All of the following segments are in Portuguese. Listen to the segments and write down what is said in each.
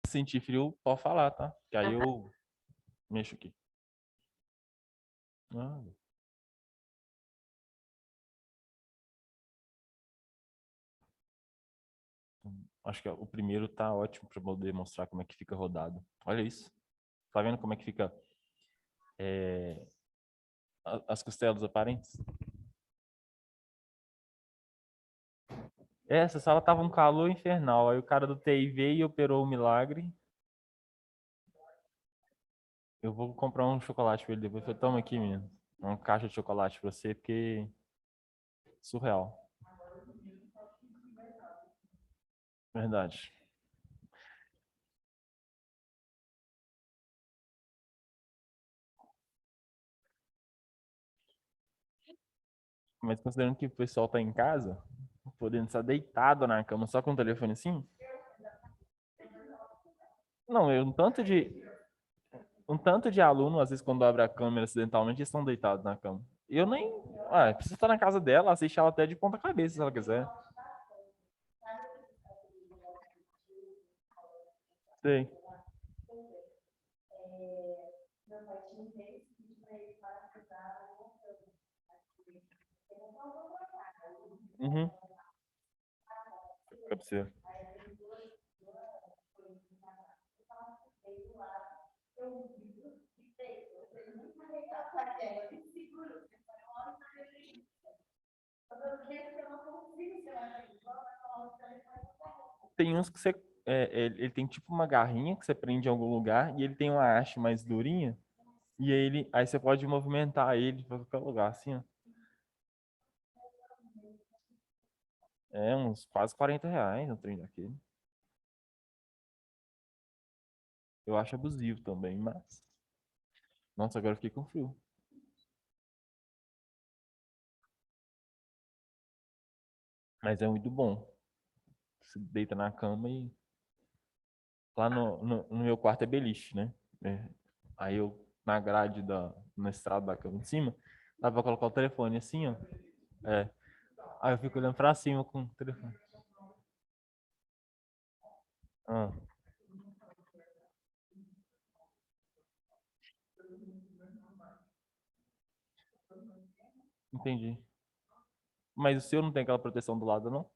sentir frio, pode falar, tá? Que aí eu mexo aqui. Ah, acho que o primeiro tá ótimo para poder mostrar como é que fica rodado. Olha isso. Tá vendo como é que fica as costelas aparentes? Essa sala tava um calor infernal. Aí o cara do TI veio e operou o milagre. Eu vou comprar um chocolate pra ele depois. Eu falei, toma aqui, menino. Uma caixa de chocolate pra você, porque surreal. Verdade. Mas considerando que o pessoal tá em casa, podendo estar deitado na cama só com o telefone assim, não, um tanto de aluno, às vezes, quando abre a câmera acidentalmente, eles estão deitados na cama. Eu nem. Ah, precisa estar na casa dela, assiste ela até de ponta cabeça, se ela quiser. Sei. Uhum. Fica pra você. Tem uns que você. Ele tem tipo uma garrinha que você prende em algum lugar e ele tem uma haste mais durinha. E aí você pode movimentar ele pra qualquer lugar, assim, ó. É uns quase R$ 40 um trem daquele. Eu acho abusivo também, mas. Nossa, agora eu fiquei com frio. Mas é muito bom. Você deita na cama e. Lá no meu quarto é beliche, né? É. Aí eu, na grade na estrada da cama em cima, dá pra colocar o telefone assim, ó. É. Aí eu fico olhando pra cima com o telefone. Ah, entendi. Mas o seu não tem aquela proteção do lado, não?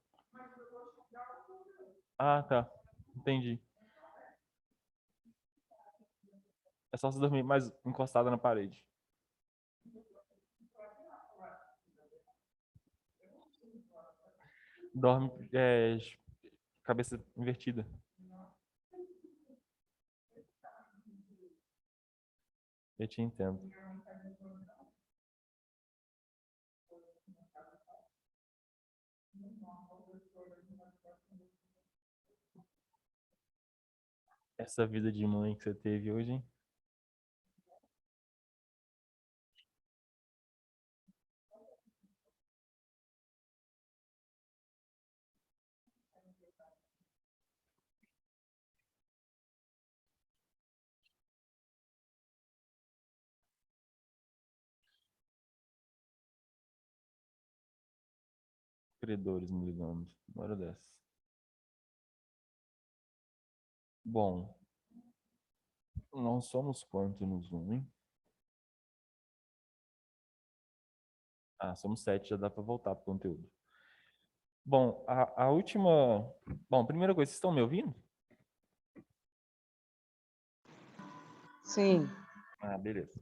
Ah, tá. Entendi. É só você dormir mais encostada na parede. Dorme, cabeça invertida. Eu te entendo. Essa vida de mãe que você teve hoje, hein? Credores me ligando. Uma hora dessa. Bom, nós somos quantos no Zoom, hein? Ah, somos 7, já dá pra voltar pro conteúdo. Bom, a última. Bom, primeira coisa, vocês estão me ouvindo? Sim. Ah, beleza.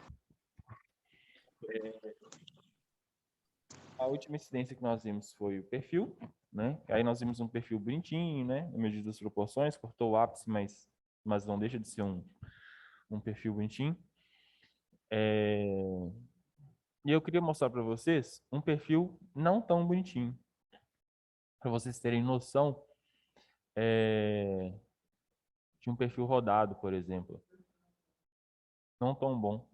A última incidência que nós vimos foi o perfil, né? Aí nós vimos um perfil bonitinho, né? Na medida das proporções, cortou o ápice, mas não deixa de ser um perfil bonitinho. E eu queria mostrar para vocês um perfil não tão bonitinho, para vocês terem noção de um perfil rodado, por exemplo. Não tão bom.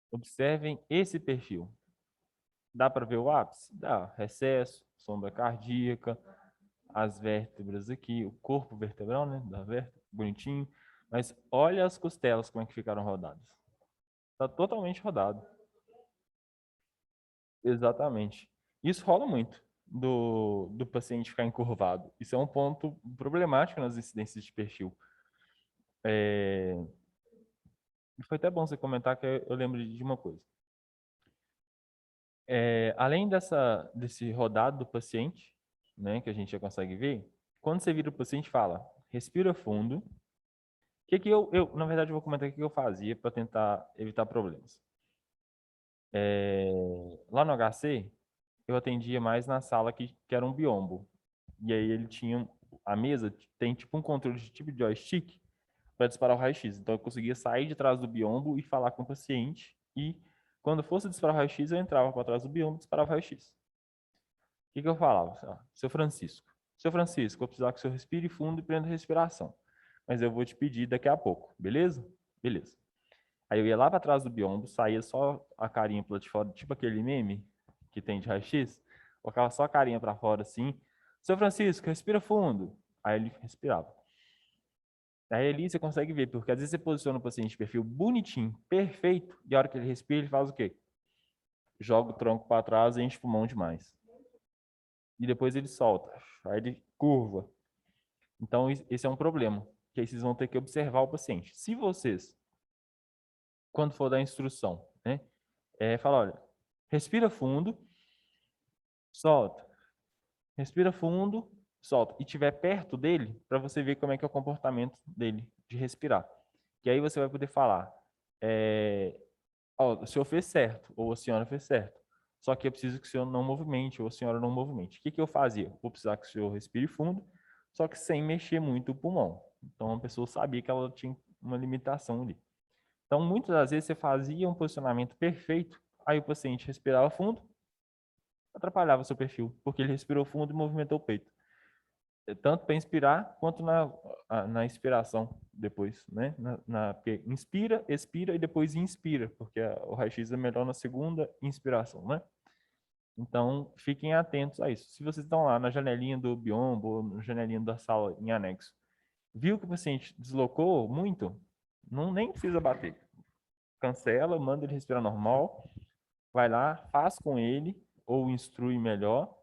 Observem esse perfil. Dá para ver o ápice? Dá. Recesso, sombra cardíaca, as vértebras aqui, o corpo vertebral, né, da vértebra, bonitinho. Mas olha as costelas como é que ficaram rodadas. Está totalmente rodado. Exatamente. Isso rola muito do paciente ficar encurvado. Isso é um ponto problemático nas incidências de perfil. É, foi até bom você comentar que eu lembro de uma coisa. Além desse rodado do paciente, né, que a gente já consegue ver, quando você vira o paciente, fala, respira fundo. O que que na verdade, eu vou comentar o que eu fazia para tentar evitar problemas. Lá no HC, eu atendia mais na sala que era um biombo. E aí ele tinha, a mesa tem tipo um controle de tipo de joystick para disparar o raio-x. Então eu conseguia sair de trás do biombo e falar com o paciente. E quando fosse disparar o raio-x, eu entrava para trás do biombo e disparava o raio-x. O que que eu falava? Seu Francisco, vou precisar que o senhor respire fundo e prenda a respiração. Mas eu vou te pedir daqui a pouco, beleza? Beleza. Aí eu ia lá para trás do biombo, saía só a carinha para de fora, tipo aquele meme que tem de raio-x, colocava só a carinha para fora assim. Seu Francisco, respira fundo. Aí ele respirava. Aí ali você consegue ver, porque às vezes você posiciona o paciente de perfil bonitinho, perfeito, e a hora que ele respira, ele faz o quê? Joga o tronco para trás e enche o pulmão demais. E depois ele solta. Aí ele curva. Então, esse é um problema, que aí vocês vão ter que observar o paciente. Se vocês, quando for dar instrução, né, fala, olha, respira fundo, solta. Respira fundo, solta. E tiver perto dele, para você ver como é que é o comportamento dele de respirar. Que aí você vai poder falar, ó, o senhor fez certo, ou a senhora fez certo. Só que eu preciso que o senhor não movimente, ou a senhora não movimente. O que que eu fazia? Vou precisar que o senhor respire fundo, só que sem mexer muito o pulmão. Então a pessoa sabia que ela tinha uma limitação ali. Então muitas das vezes você fazia um posicionamento perfeito, aí o paciente respirava fundo, atrapalhava o seu perfil, porque ele respirou fundo e movimentou o peito. Tanto para inspirar quanto na expiração depois, né? Porque inspira, expira e depois inspira, porque o raio-x é melhor na segunda inspiração, né? Então, fiquem atentos a isso. Se vocês estão lá na janelinha do biombo, ou na janelinha da sala em anexo, viu que o paciente deslocou muito, não nem precisa bater. Cancela, manda ele respirar normal, vai lá, faz com ele, ou instrui melhor,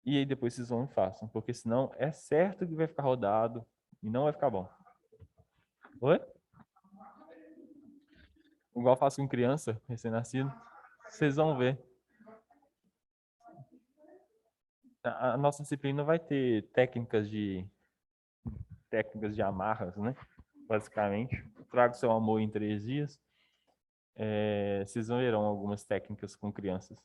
e aí depois vocês vão e façam, porque senão é certo que vai ficar rodado e não vai ficar bom. Oi? Igual eu faço com criança, recém-nascido. Vocês vão ver. A nossa disciplina vai ter técnicas de amarras, né? Basicamente. Trago seu amor em 3 dias. Vocês verão algumas técnicas com crianças.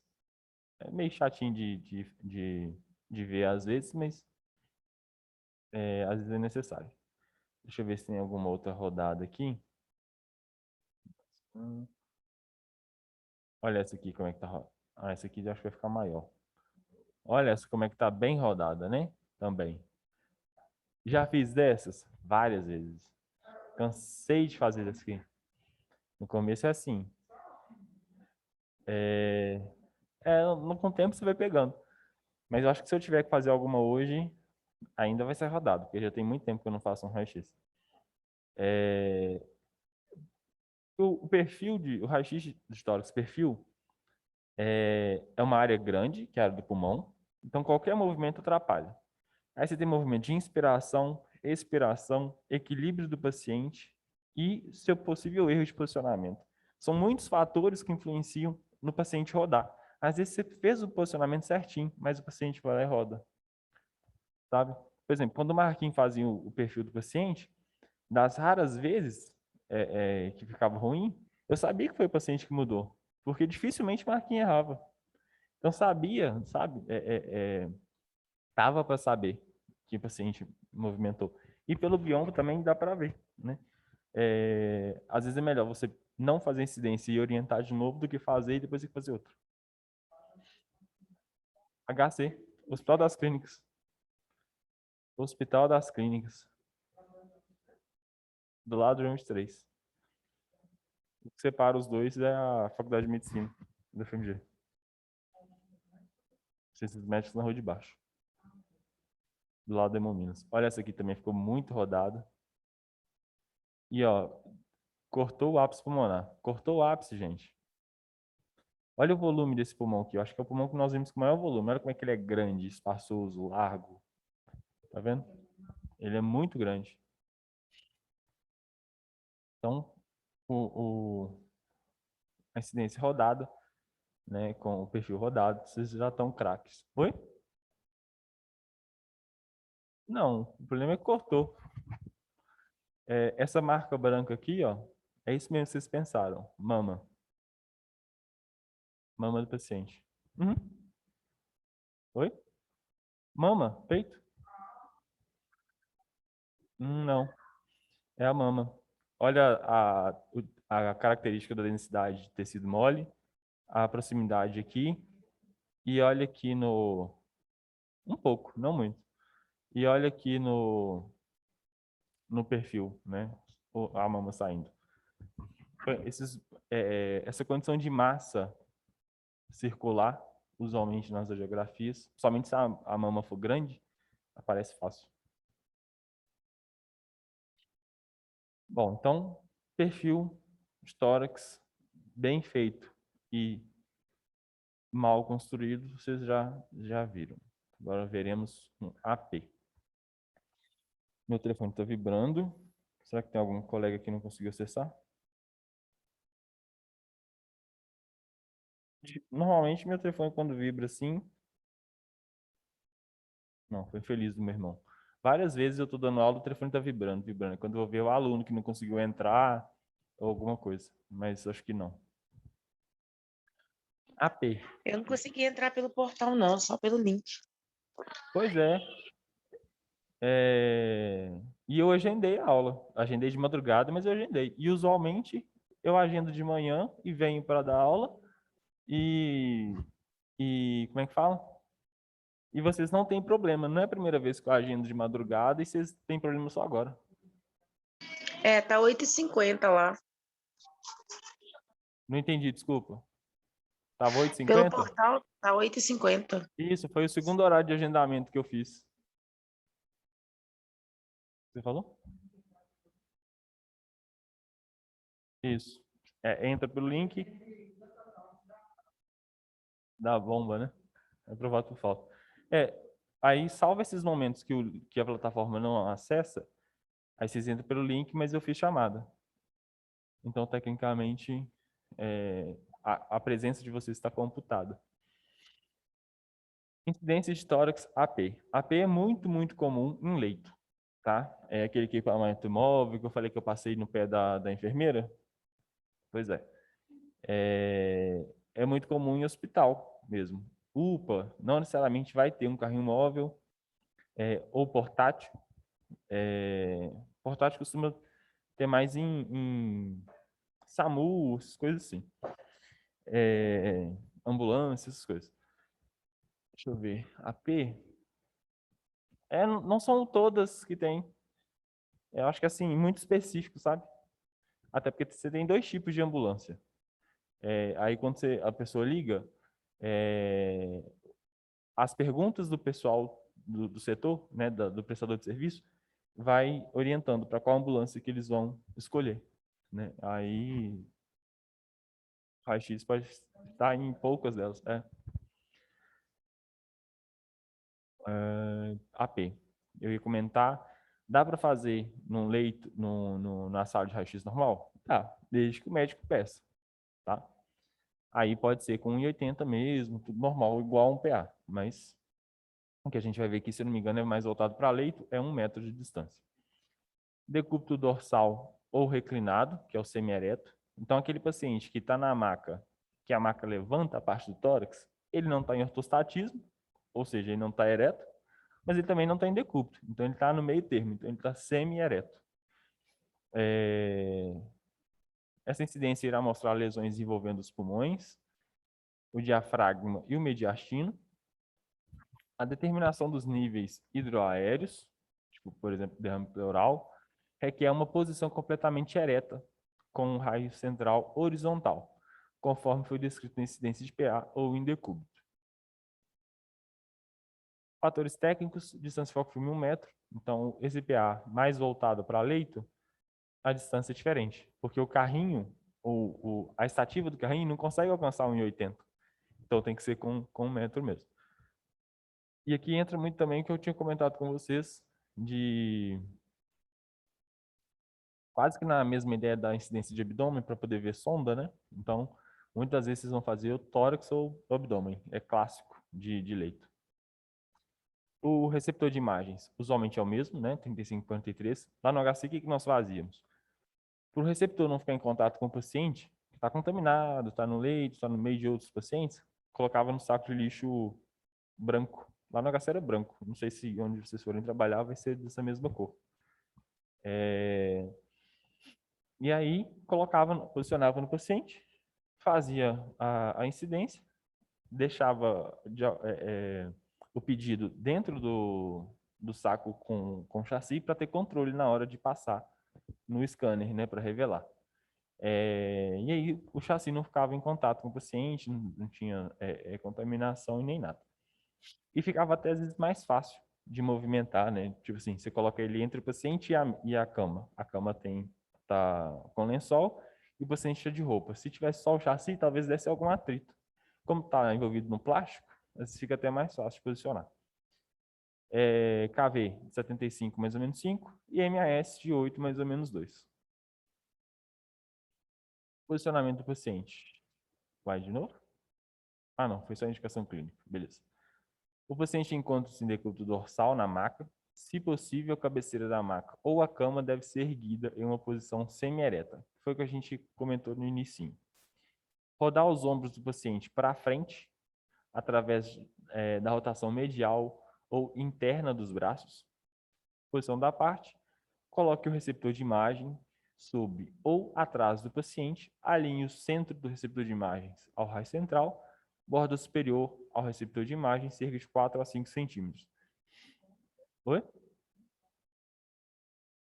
É meio chatinho de ver às vezes, mas às vezes é necessário. Deixa eu ver se tem alguma outra rodada aqui. Olha essa aqui, como é que tá rodada. Ah, essa aqui eu acho que vai ficar maior. Olha essa como é que tá bem rodada, né? Também. Já fiz dessas? Várias vezes. Cansei de fazer isso aqui. No começo é assim. É... com o tempo você vai pegando. Mas eu acho que se eu tiver que fazer alguma hoje, ainda vai ser rodado, porque já tem muito tempo que eu não faço um raio-x. É... O raio-x de tórax, perfil, é uma área grande, que é a área do pulmão. Então, qualquer movimento atrapalha. Aí você tem movimento de inspiração, expiração, equilíbrio do paciente e seu possível erro de posicionamento. São muitos fatores que influenciam no paciente rodar. Às vezes você fez o posicionamento certinho, mas o paciente vai lá e roda, sabe? Por exemplo, quando o Marquinhos fazia o perfil do paciente, das raras vezes que ficava ruim, eu sabia que foi o paciente que mudou, porque dificilmente o Marquinhos errava. Então sabia, sabe? Tava para saber que o paciente movimentou. E pelo biombo também dá para ver, né? Às vezes é melhor você não fazer incidência e orientar de novo do que fazer e depois ter que fazer outro. HC, Hospital das Clínicas. Hospital das Clínicas. Do lado do 23. O que separa os dois é a Faculdade de Medicina da FMG. Ciências Médicas na Rua de Baixo. Do lado da Hemominas. Olha, essa aqui também ficou muito rodada. E, ó, cortou o ápice pulmonar. Cortou o ápice, gente. Olha o volume desse pulmão aqui. Eu acho que é o pulmão que nós vimos com maior volume. Olha como é que ele é grande, espaçoso, largo. Tá vendo? Ele é muito grande. Então, a incidência rodada, né, com o perfil rodado, vocês já estão craques. Oi? Não, o problema é que cortou. Essa marca branca aqui, ó, é isso mesmo que vocês pensaram. Mama. Mama do paciente. Uhum. Oi? Mama? Peito? Não, é a mama. Olha a característica da densidade de tecido mole, a proximidade aqui, e olha aqui no... Um pouco, não muito. E olha aqui no perfil, né? A mama saindo. Esses, essa condição de massa circular, usualmente nas radiografias, somente se a mama for grande, aparece fácil. Bom, então, perfil de tórax bem feito e mal construído, vocês já viram. Agora veremos um AP. Meu telefone está vibrando. Será que tem algum colega que não conseguiu acessar? Normalmente, meu telefone, quando vibra assim... Não, foi feliz do meu irmão. Várias vezes eu estou dando aula, o telefone está vibrando, vibrando. Quando eu vou ver o aluno que não conseguiu entrar, ou alguma coisa. Mas acho que não. AP. Eu não consegui entrar pelo portal, não, só pelo link. Pois é. E eu agendei a aula. Agendei de madrugada, mas eu agendei. E usualmente eu agendo de manhã e venho para dar aula. E como é que fala? E vocês não têm problema. Não é a primeira vez que eu agendo de madrugada e vocês têm problema só agora. Tá 8h50 lá. Não entendi, desculpa. Tava Pelo 8h50? portal, tá 8h50. Isso, foi o segundo horário de agendamento que eu fiz. Você falou? Isso. Entra pelo link da bomba, né? É aprovado por falta. Aí salva esses momentos que a plataforma não acessa, aí vocês entram pelo link, mas eu fiz chamada. Então, tecnicamente, a presença de vocês está computada. Incidência de tórax AP. AP é muito, muito comum em leito, tá? É aquele equipamento móvel que eu falei que eu passei no pé da enfermeira. Pois é. É muito comum em hospital mesmo. UPA não necessariamente vai ter um carrinho móvel ou portátil. Portátil costuma ter mais em SAMU, essas coisas assim. Ambulância, essas coisas. Deixa eu ver. AP. Não são todas que tem. Eu acho que assim, muito específico, sabe? Até porque você tem dois tipos de ambulância. Aí quando a pessoa liga, é, as perguntas do pessoal do setor, né, do prestador de serviço, vai orientando para qual ambulância que eles vão escolher, né? Aí, raio-x pode estar em poucas delas. AP. Eu ia comentar, dá para fazer num leito, na sala de raio-x normal? Tá, desde que o médico peça, tá? Aí pode ser com 1,80 mesmo, tudo normal, igual a um PA, mas o que a gente vai ver aqui, se eu não me engano, é mais voltado para leito, é 1 metro de distância. Decúbito dorsal ou reclinado, que é o semi-ereto. Então, aquele paciente que está na maca, que a maca levanta a parte do tórax, ele não está em ortostatismo, ou seja, ele não está ereto, mas ele também não está em decúbito. Então, ele está no meio termo, então ele está semi-ereto. Essa incidência irá mostrar lesões envolvendo os pulmões, o diafragma e o mediastino. A determinação dos níveis hidroaéreos, tipo, por exemplo, derrame pleural, requer uma posição completamente ereta, com um raio central horizontal, conforme foi descrito na incidência de PA ou em decúbito. Fatores técnicos, distância foco filme 1 metro. Então, esse PA mais voltado para leito, a distância é diferente, porque o carrinho, a estativa do carrinho não consegue alcançar 1,80. Então, tem que ser com 1 metro mesmo. E aqui entra muito também o que eu tinha comentado com vocês de quase que na mesma ideia da incidência de abdômen para poder ver sonda, né? Então, muitas vezes vocês vão fazer o tórax ou o abdômen. É clássico de leito. O receptor de imagens, usualmente é o mesmo, né? 3543. Lá no HC, o que nós fazíamos? Para o receptor não ficar em contato com o paciente, que está contaminado, está no leito, está no meio de outros pacientes, colocava no saco de lixo branco. Lá no HC era branco. Não sei se onde vocês forem trabalhar vai ser dessa mesma cor. E aí posicionava no paciente, fazia a incidência, deixava o pedido dentro do saco com chassi para ter controle na hora de passar no scanner, né, para revelar. E aí o chassi não ficava em contato com o paciente, não tinha contaminação e nem nada. E ficava até às vezes mais fácil de movimentar, né? Tipo assim, você coloca ele entre o paciente e a cama. A cama tá com lençol e o paciente está de roupa. Se tivesse só o chassi, talvez desse algum atrito. Como está envolvido no plástico, fica até mais fácil de posicionar. KV de 75 mais ou menos 5 e MAS de 8 mais ou menos 2. Posicionamento do paciente. Vai de novo? Ah, não, foi só indicação clínica. Beleza. O paciente encontra-se em decúbito dorsal na maca. Se possível, a cabeceira da maca ou a cama deve ser erguida em uma posição semi-ereta. Foi o que a gente comentou no início. Rodar os ombros do paciente para frente, através da rotação medial ou interna dos braços. Posição da parte. Coloque o receptor de imagem sob ou atrás do paciente. Alinhe o centro do receptor de imagens ao raio central. Borda superior ao receptor de imagem, cerca de 4 a 5 centímetros. Oi?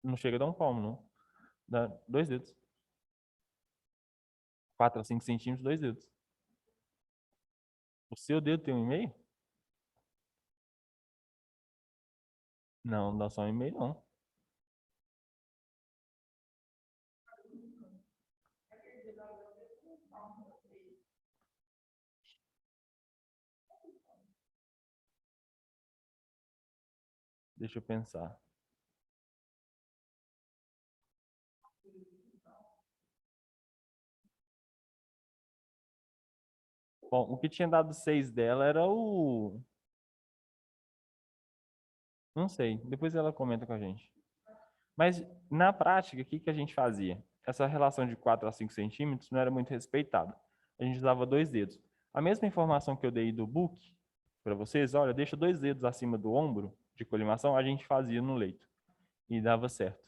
Não chega a dar um palmo, não. Dá 2 dedos. 4 a 5 centímetros, 2 dedos. O seu dedo tem 1,5? Não, não dá só 1,5 não. Deixa eu pensar. Bom, o que tinha dado 6 dela era o... Não sei, depois ela comenta com a gente. Mas, na prática, o que a gente fazia? Essa relação de 4 a 5 centímetros não era muito respeitada. A gente usava 2 dedos. A mesma informação que eu dei do book para vocês, olha, deixa 2 dedos acima do ombro de colimação, a gente fazia no leito. E dava certo.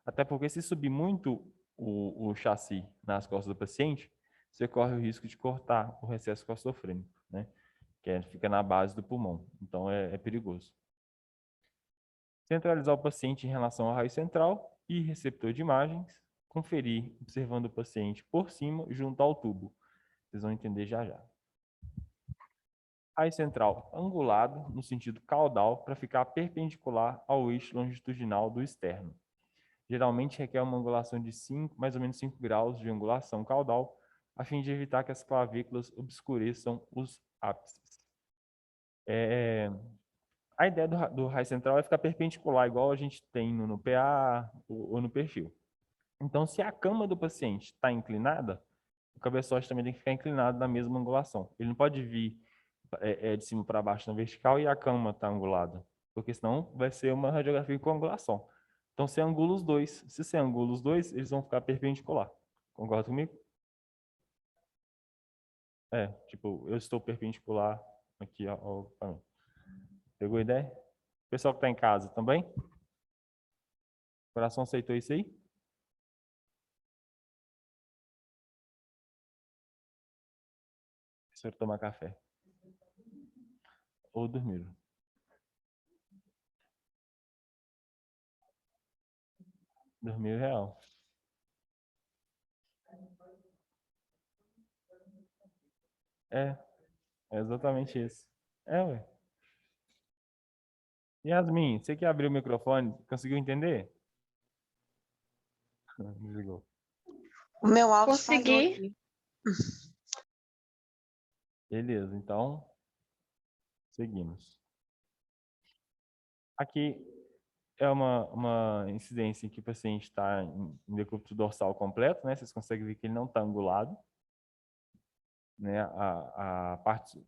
Até porque se subir muito o chassi nas costas do paciente, você corre o risco de cortar o recesso costofrênico, né? Fica na base do pulmão. Então, é perigoso. Centralizar o paciente em relação ao raio central e receptor de imagens. Conferir, observando o paciente por cima, junto ao tubo. Vocês vão entender já já. Raio central angulado, no sentido caudal, para ficar perpendicular ao eixo longitudinal do externo. Geralmente requer uma angulação de mais ou menos 5 graus de angulação caudal, a fim de evitar que as clavículas obscureçam os ápices. A ideia do raio central é ficar perpendicular, igual a gente tem no PA ou no perfil. Então, se a cama do paciente está inclinada, o cabeçote também tem que ficar inclinado na mesma angulação. Ele não pode vir de cima para baixo na vertical e a cama está angulada, porque senão vai ser uma radiografia com angulação. Então, você angula os dois. Se você angula os dois, eles vão ficar perpendicular. Concorda comigo? Tipo, eu estou perpendicular aqui ao caminho. Pegou a ideia? Pessoal que está em casa também? O coração aceitou isso aí? Preciso tomar café. Ou dormir. Dormir real. É, é exatamente isso. Ué. Yasmin, você que abriu o microfone, conseguiu entender? Desligou. O meu áudio falhou Consegui. aqui. Beleza, então seguimos. Aqui é uma incidência em que o paciente está em decúbito dorsal completo, né? Vocês conseguem ver que ele não está angulado, né? A parte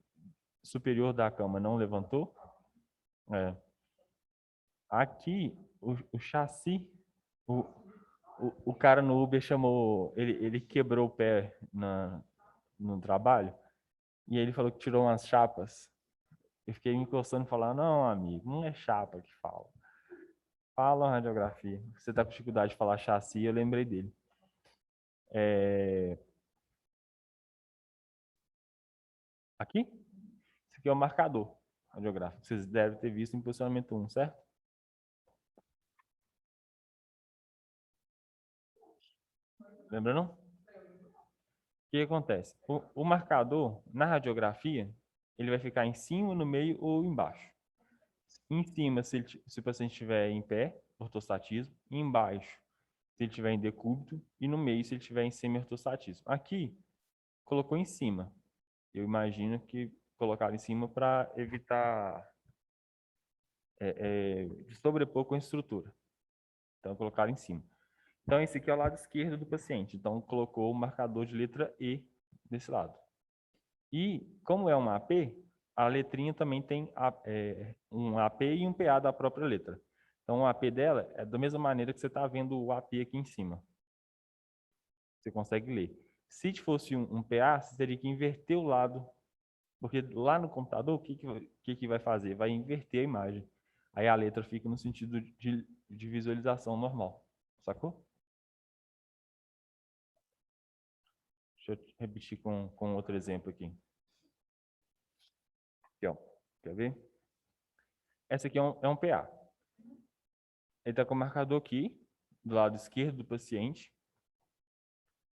superior da cama não levantou. É. Aqui, o chassi, o cara no Uber chamou, ele quebrou o pé no trabalho, e ele falou que tirou umas chapas. Eu fiquei me encostando e falando, não, amigo, não é chapa que fala. Fala radiografia. Você tá com dificuldade de falar chassi, eu lembrei dele. Aqui? Esse aqui é o marcador radiográfico. Vocês devem ter visto em posicionamento 1, certo? Lembra não? O que acontece? O marcador, na radiografia, ele vai ficar em cima, no meio ou embaixo. Em cima, se o paciente estiver em pé, ortostatismo. Embaixo, se ele estiver em decúbito. E no meio, se ele estiver em semi-ortostatismo. Aqui, colocou em cima. Eu imagino que colocaram em cima para evitar de sobrepor com a estrutura. Então, colocaram em cima. Então, esse aqui é o lado esquerdo do paciente. Então, colocou o marcador de letra E desse lado. E, como é um AP, a letrinha também tem um AP e um PA da própria letra. Então, o AP dela é da mesma maneira que você está vendo o AP aqui em cima. Você consegue ler. Se fosse um PA, você teria que inverter o lado, porque lá no computador, o que vai fazer? Vai inverter a imagem. Aí a letra fica no sentido de visualização normal. Sacou? Deixa eu repetir com outro exemplo aqui. Aqui, ó. Quer ver? Essa aqui é um PA. Ele está com o marcador aqui, do lado esquerdo do paciente.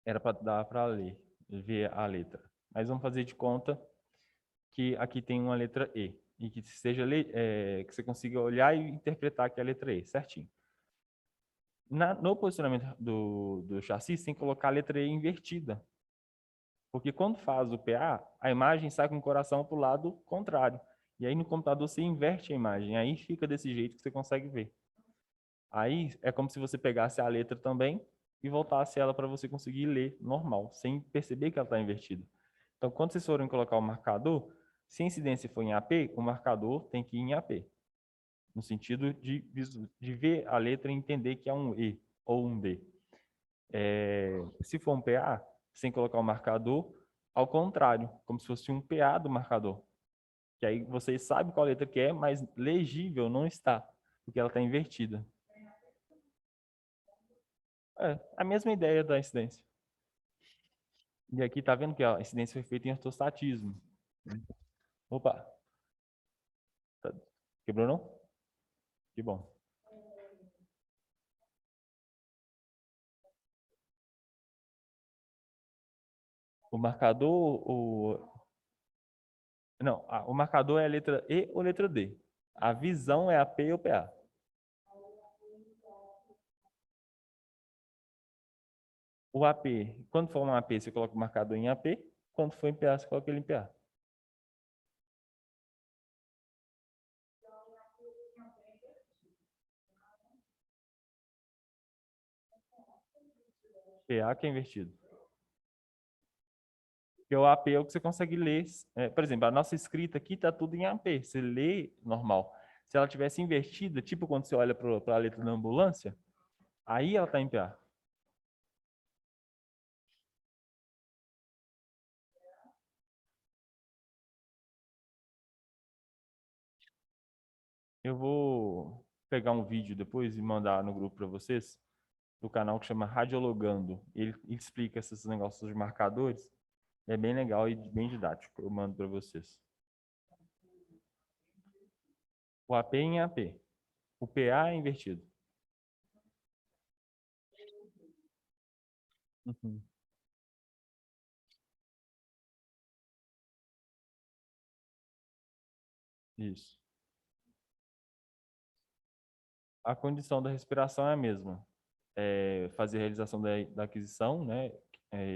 Era para dar para ler, ver a letra. Mas vamos fazer de conta que aqui tem uma letra E. E que seja que você consiga olhar e interpretar que é a letra E, certinho. No posicionamento do chassi, você tem que colocar a letra E invertida. Porque quando faz o PA, a imagem sai com o coração para o lado contrário. E aí no computador você inverte a imagem. Aí fica desse jeito que você consegue ver. Aí é como se você pegasse a letra também e voltasse ela para você conseguir ler normal, sem perceber que ela está invertida. Então, quando vocês forem colocar o marcador, se a incidência for em AP, o marcador tem que ir em AP. No sentido de ver a letra e entender que é um E ou um D. Se for um PA, sem colocar o marcador, ao contrário, como se fosse um PA do marcador. Que aí vocês sabem qual letra que é, mas legível não está, porque ela está invertida. É a mesma ideia da incidência. E aqui tá vendo que a incidência foi feita em ortostatismo. Opa, quebrou não? Que bom. O marcador, não, o marcador é a letra E ou letra D. A visão é a P ou PA. O AP, quando for um AP, você coloca o marcador em AP. Quando for em PA, você coloca ele em PA. PA que é invertido. Porque o AP é o que você consegue ler. Por exemplo, a nossa escrita aqui está tudo em AP. Você lê normal. Se ela tivesse invertida, tipo quando você olha para a letra da ambulância, aí ela está em PA. Eu vou pegar um vídeo depois e mandar no grupo para vocês, do canal que chama Radiologando. Ele explica esses negócios de marcadores. É bem legal e bem didático. Eu mando para vocês. O AP em AP. O PA é invertido. Uhum. Isso. A condição da respiração é a mesma. Fazer a realização da aquisição, né?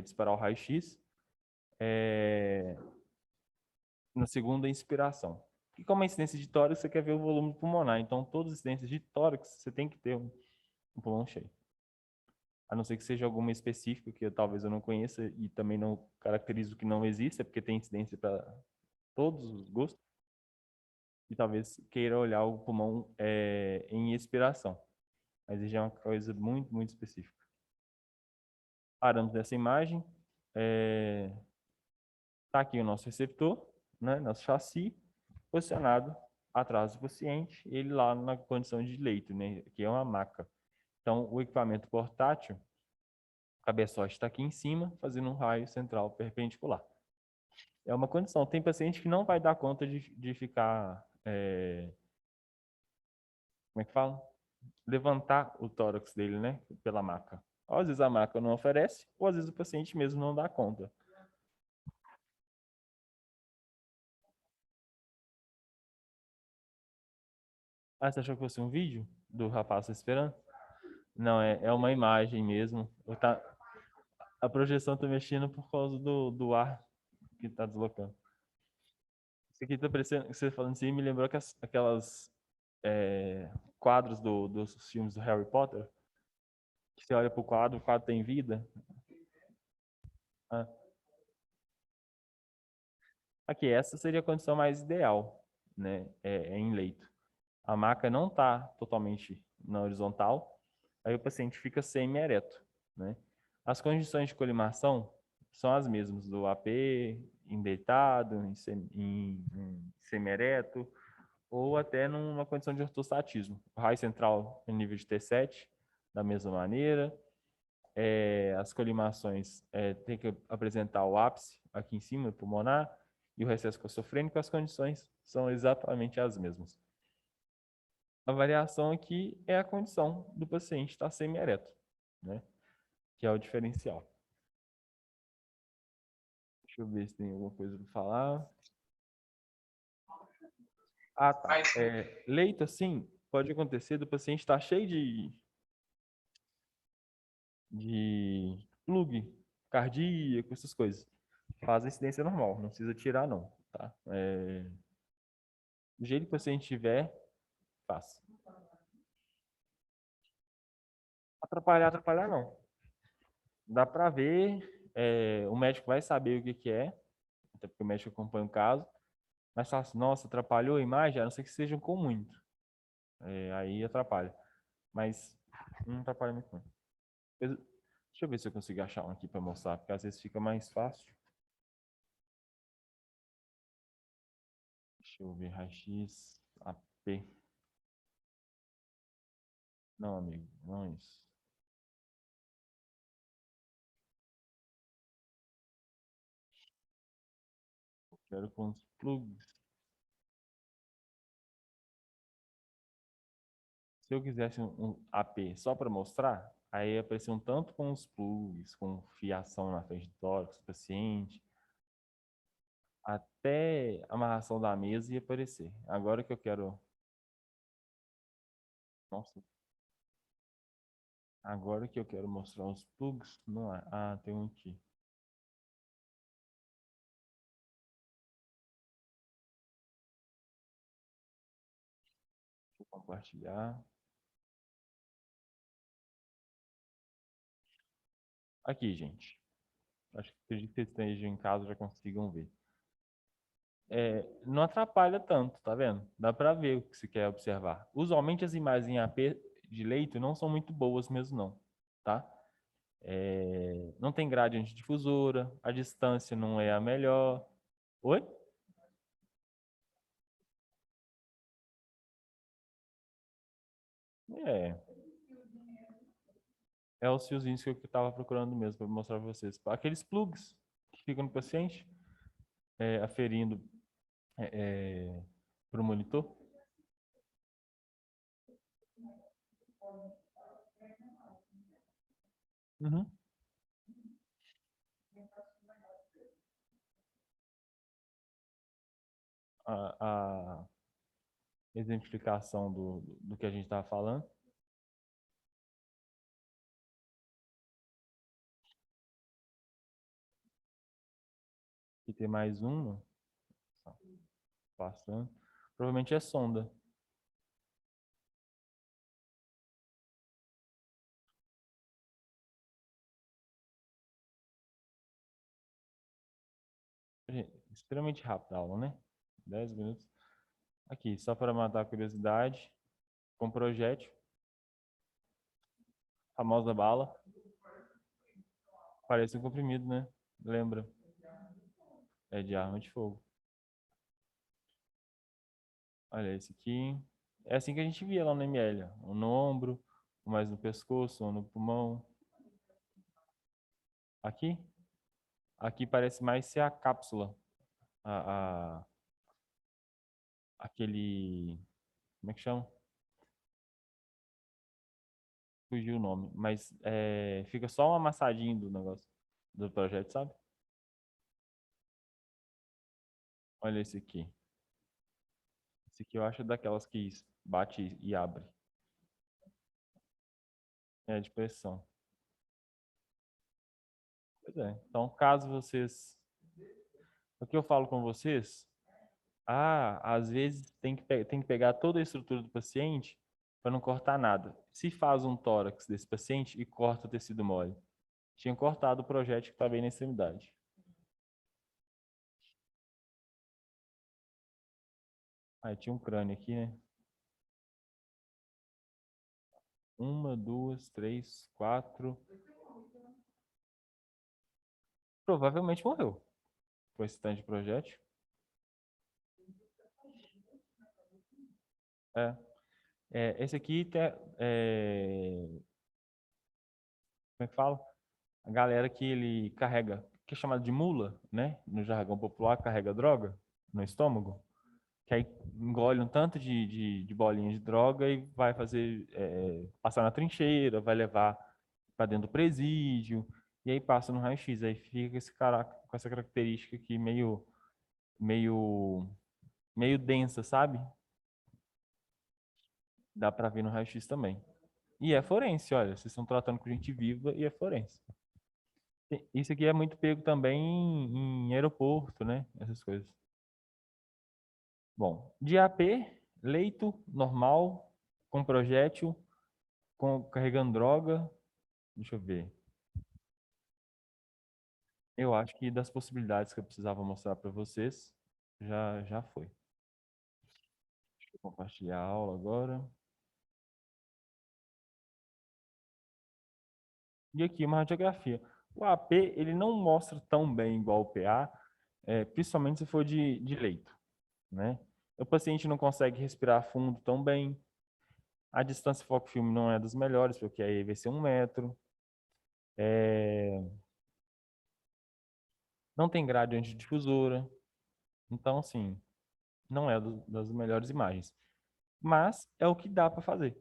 Disparar o raio-x. Na segunda, inspiração. E como é incidência de tórax, você quer ver o volume pulmonar. Então, todas as incidências de tórax, você tem que ter um pulmão cheio. A não ser que seja alguma específica que talvez eu não conheça e também não caracterizo que não exista, porque tem incidência para todos os gostos. E talvez queira olhar o pulmão em expiração. Mas isso já é uma coisa muito, muito específica. Paramos dessa imagem. Está aqui o nosso receptor, né, nosso chassi, posicionado atrás do paciente, ele lá na condição de leito, né, que é uma maca. Então, o equipamento portátil, o cabeçote está aqui em cima, fazendo um raio central perpendicular. É uma condição. Tem paciente que não vai dar conta de ficar, como é que fala? Levantar o tórax dele, né, pela maca. Às vezes a maca não oferece, ou às vezes o paciente mesmo não dá conta. Ah, você achou que fosse um vídeo do rapaz esperando? Não, é uma imagem mesmo. A projeção tá mexendo por causa do ar que tá deslocando. Isso aqui tá parecendo, você falando assim, me lembrou que aquelas quadros dos filmes do Harry Potter, que você olha pro quadro, o quadro tem vida. Ah, aqui, essa seria a condição mais ideal, né? Em leito. A maca não está totalmente na horizontal, aí o paciente fica semi-ereto, né? As condições de colimação são as mesmas do AP, em deitado, em semi-ereto, ou até numa condição de ortostatismo. O raio central em nível de T7, da mesma maneira. As colimações tem que apresentar o ápice aqui em cima, pulmonar, e o recesso cossofrênico, as condições são exatamente as mesmas. A variação aqui é a condição do paciente estar semi-ereto, né? Que é o diferencial. Deixa eu ver se tem alguma coisa para falar. Ah, tá. Leito, assim, pode acontecer do paciente estar cheio de plug cardíaco, essas coisas. Faz a incidência normal, não precisa tirar, não, tá? Do jeito que o paciente tiver, faz. Atrapalhar não. Dá para ver, o médico vai saber o que que é, até porque o médico acompanha o caso, mas fala assim, nossa, atrapalhou a imagem, a não ser que sejam com muito. Aí atrapalha. Mas não atrapalha muito não. Deixa eu ver se eu consigo achar um aqui para mostrar, porque às vezes fica mais fácil. Deixa eu ver, raio-x, AP. Não, amigo, não é isso. Eu quero com os plugs. Se eu quisesse um AP só para mostrar, aí ia aparecer um tanto com os plugs, com fiação na frente do tórax do paciente, até a amarração da mesa ia aparecer. Agora que eu quero. Nossa, agora que eu quero mostrar os plugs, não é? Ah, tem um aqui. Vou compartilhar. Aqui, gente. Acho que acredito que vocês estejam em casa já consigam ver. Não atrapalha tanto, tá vendo? Dá para ver o que você quer observar. Usualmente as imagens em AP de leito não são muito boas mesmo, não, tá? Não tem gradiente difusora, a distância não é a melhor. Oi? É, é os fiozinhos que eu estava procurando mesmo para mostrar para vocês. Aqueles plugs que ficam no paciente, aferindo para o monitor. Uhum. A exemplificação do que a gente estava falando. E tem mais uma, passando. Provavelmente é sonda. Extremamente rápida a aula, né? 10 minutos. Aqui, só para matar a curiosidade, com projétil, famosa bala, parece um comprimido, né? Lembra? É de arma de fogo. Olha esse aqui. É assim que a gente via lá no ML. Um no ombro, um mais no pescoço, um no pulmão. Aqui? Aqui parece mais ser a cápsula. A, aquele... Como é que chama? Fugiu o nome. Mas fica só um amassadinho do negócio. Do projeto, sabe? Olha esse aqui. Esse aqui eu acho daquelas que bate e abre. É de pressão. Pois é. Então, caso vocês... O que eu falo com vocês... às vezes tem que pegar toda a estrutura do paciente para não cortar nada. Se faz um tórax desse paciente e corta o tecido mole, tinha cortado o projétil que está bem na extremidade. Aí tinha um crânio aqui, né? Uma, duas, três, quatro. Provavelmente morreu com esse tanto de projétil. É. Esse aqui como é que fala? A galera que ele carrega, que é chamado de mula, né? No jargão popular, carrega droga no estômago. Que aí engole um tanto de bolinha de droga e vai fazer, passar na trincheira, vai levar para dentro do presídio, e aí passa no raio-x. Aí fica com essa característica aqui meio, meio densa, sabe? Dá para ver no raio-x também. E é forense, olha, vocês estão tratando com gente viva e é forense. Isso aqui é muito pego também em aeroporto, né? Essas coisas. Bom, de AP, leito normal, com projétil, carregando droga. Deixa eu ver. Eu acho que das possibilidades que eu precisava mostrar para vocês, já foi. Deixa eu compartilhar a aula agora. E aqui uma radiografia. O AP, ele não mostra tão bem igual o PA, principalmente se for de leito, né? O paciente não consegue respirar fundo tão bem. A distância foco-filme não é das melhores, porque aí vai ser 1 metro. Não tem grade antidifusora. Então, assim, não é das melhores imagens. Mas é o que dá para fazer.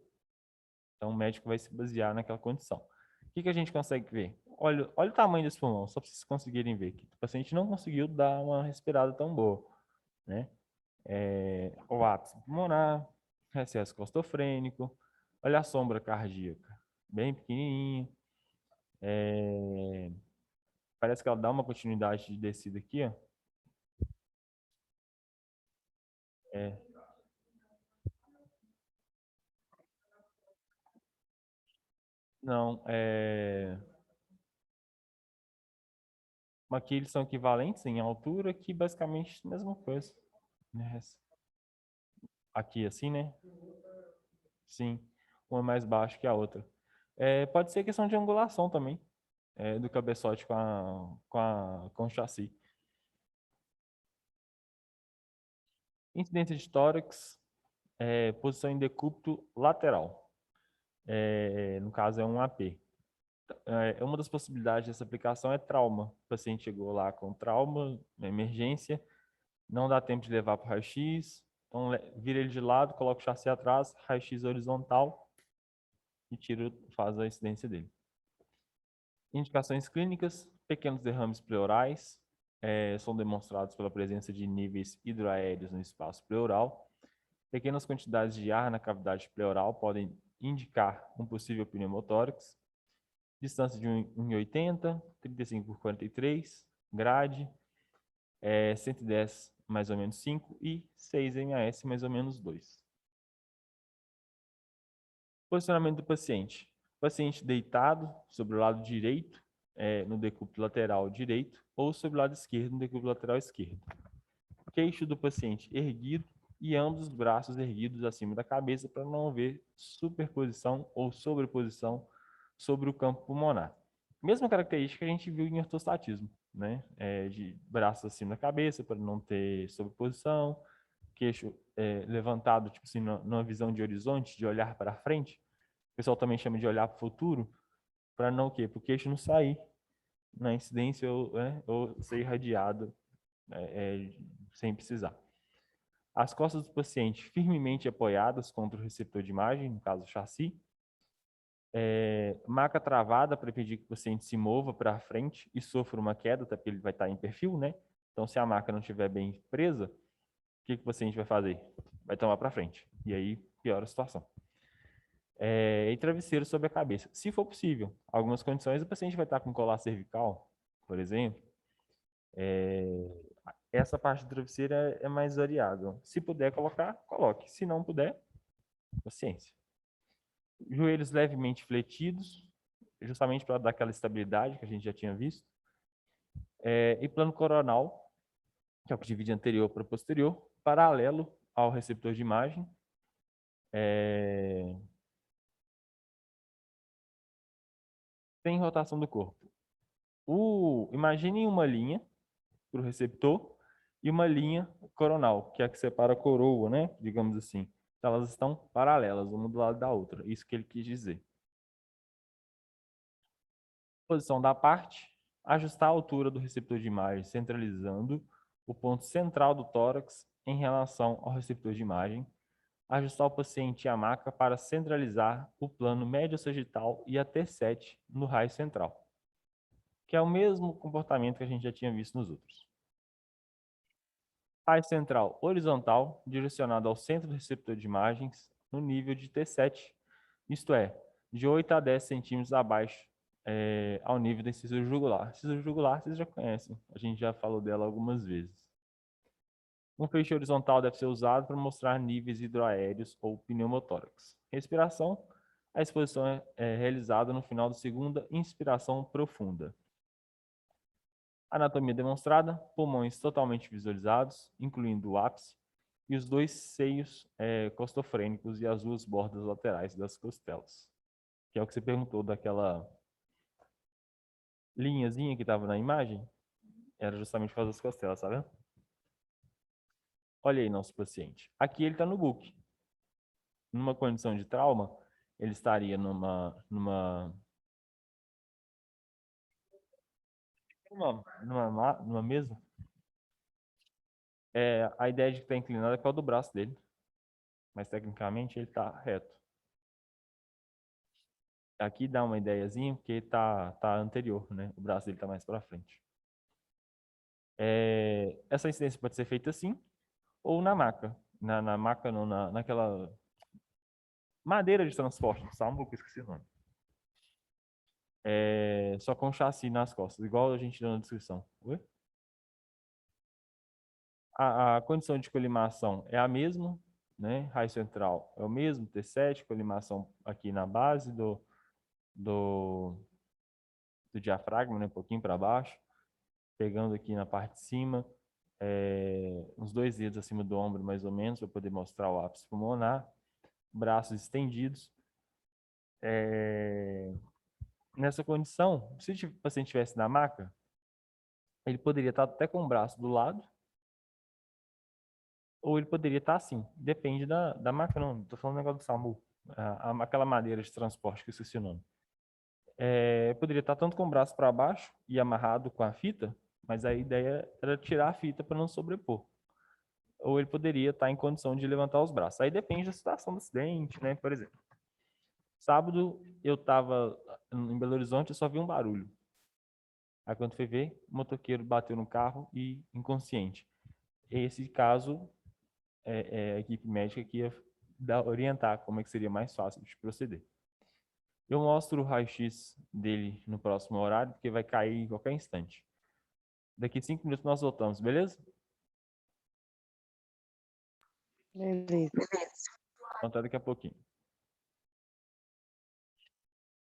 Então, o médico vai se basear naquela condição. O que a gente consegue ver? Olha o tamanho desse pulmão, só para vocês conseguirem ver que o paciente não conseguiu dar uma respirada tão boa, né? O ápice pulmonar, recesso costofrênico, olha a sombra cardíaca, bem pequenininha. Parece que ela dá uma continuidade de descida aqui, ó. É, não, aqui eles são equivalentes em altura, que basicamente a mesma coisa, né? Aqui assim, né? Sim, uma é mais baixo que a outra. Pode ser questão de angulação também, do cabeçote com o chassi. Incidência de tórax, posição em decúbito lateral. No caso, é um AP. Uma das possibilidades dessa aplicação é trauma. O paciente chegou lá com trauma, na emergência, não dá tempo de levar para o raio-x, então vira ele de lado, coloca o chassi atrás, raio-x horizontal e faz a incidência dele. Indicações clínicas, pequenos derrames pleurais, são demonstrados pela presença de níveis hidroaéreos no espaço pleural. Pequenas quantidades de ar na cavidade pleural podem indicar um possível pneumotórax. Distância de 1,80, 35 por 43, grade, 110 mais ou menos 5, e 6 MAS, mais ou menos 2. Posicionamento do paciente. Paciente deitado sobre o lado direito, no decúbito lateral direito, ou sobre o lado esquerdo, no decúbito lateral esquerdo. Queixo do paciente erguido e ambos os braços erguidos acima da cabeça para não haver superposição ou sobreposição sobre o campo pulmonar. Mesma característica que a gente viu em ortostatismo, né? De braços acima da cabeça para não ter sobreposição, queixo levantado, tipo assim, numa visão de horizonte, de olhar para frente. O pessoal também chama de olhar para o futuro, para não o quê? Para o queixo não sair na incidência ou ser irradiado sem precisar. As costas do paciente firmemente apoiadas contra o receptor de imagem, no caso o chassi. Maca travada para impedir que o paciente se mova para frente e sofra uma queda, até porque ele vai estar em perfil, né? Então, se a maca não estiver bem presa, o que o paciente vai fazer? Vai tomar para frente. E aí, piora a situação. E travesseiro sobre a cabeça. Se for possível, algumas condições, o paciente vai estar com colar cervical, por exemplo. Essa parte do travesseiro é mais variável. Se puder colocar, coloque. Se não puder, paciência. Joelhos levemente fletidos, justamente para dar aquela estabilidade que a gente já tinha visto. E plano coronal, que é o que divide anterior para posterior, paralelo ao receptor de imagem. Sem rotação do corpo. Imaginem uma linha para o receptor e uma linha coronal, que é a que separa a coroa, né? Digamos assim. Então, elas estão paralelas, uma do lado da outra. Isso que ele quis dizer. Posição da parte. Ajustar a altura do receptor de imagem, centralizando o ponto central do tórax em relação ao receptor de imagem. Ajustar o paciente e a maca para centralizar o plano médio-sagital e a T7 no raio central, que é o mesmo comportamento que a gente já tinha visto nos outros. Raio central horizontal, direcionado ao centro do receptor de imagens, no nível de T7, isto é, de 8 a 10 centímetros abaixo ao nível da incisura jugular. Incisura jugular vocês já conhecem, a gente já falou dela algumas vezes. Um feixe horizontal deve ser usado para mostrar níveis hidroaéreos ou pneumotórax. Respiração. A exposição é realizada no final da segunda inspiração profunda. Anatomia demonstrada, pulmões totalmente visualizados, incluindo o ápice, e os dois seios costofrênicos e as duas bordas laterais das costelas. Que é o que você perguntou daquela linhazinha que estava na imagem, era justamente por causa das costelas, tá vendo? Olha aí nosso paciente. Aqui ele está no book. Numa condição de trauma, ele estaria numa mesa. A ideia de que está inclinado é por causa do braço dele, mas tecnicamente ele está reto. Aqui dá uma ideiazinha porque tá anterior, né? O braço dele está mais para frente. Essa incidência pode ser feita assim ou na maca. Na maca não, naquela madeira de transporte, sabe? Que eu esqueci o nome. Só com chassi nas costas, igual a gente deu na descrição. Oi? A condição de colimação é a mesma, né? Raio central é o mesmo, T7, colimação aqui na base do diafragma, né? Um pouquinho para baixo, pegando aqui na parte de cima, uns 2 dedos acima do ombro, mais ou menos, para poder mostrar o ápice pulmonar, braços estendidos. Nessa condição, se o paciente estivesse na maca, ele poderia estar até com o braço do lado, ou ele poderia estar assim. Depende da maca, não. Estou falando do negócio do SAMU. Aquela madeira de transporte que eu esqueci o nome. Poderia estar tanto com o braço para baixo e amarrado com a fita, mas a ideia era tirar a fita para não sobrepor. Ou ele poderia estar em condição de levantar os braços. Aí depende da situação do acidente, né? Por exemplo, sábado eu estava em Belo Horizonte e só vi um barulho. Aí quando fui ver, o motoqueiro bateu no carro e inconsciente. Esse caso, a equipe médica que ia orientar como é que seria mais fácil de proceder. Eu mostro o raio-x dele no próximo horário, porque vai cair em qualquer instante. Daqui 5 minutos nós voltamos, beleza? Beleza. Então até daqui a pouquinho.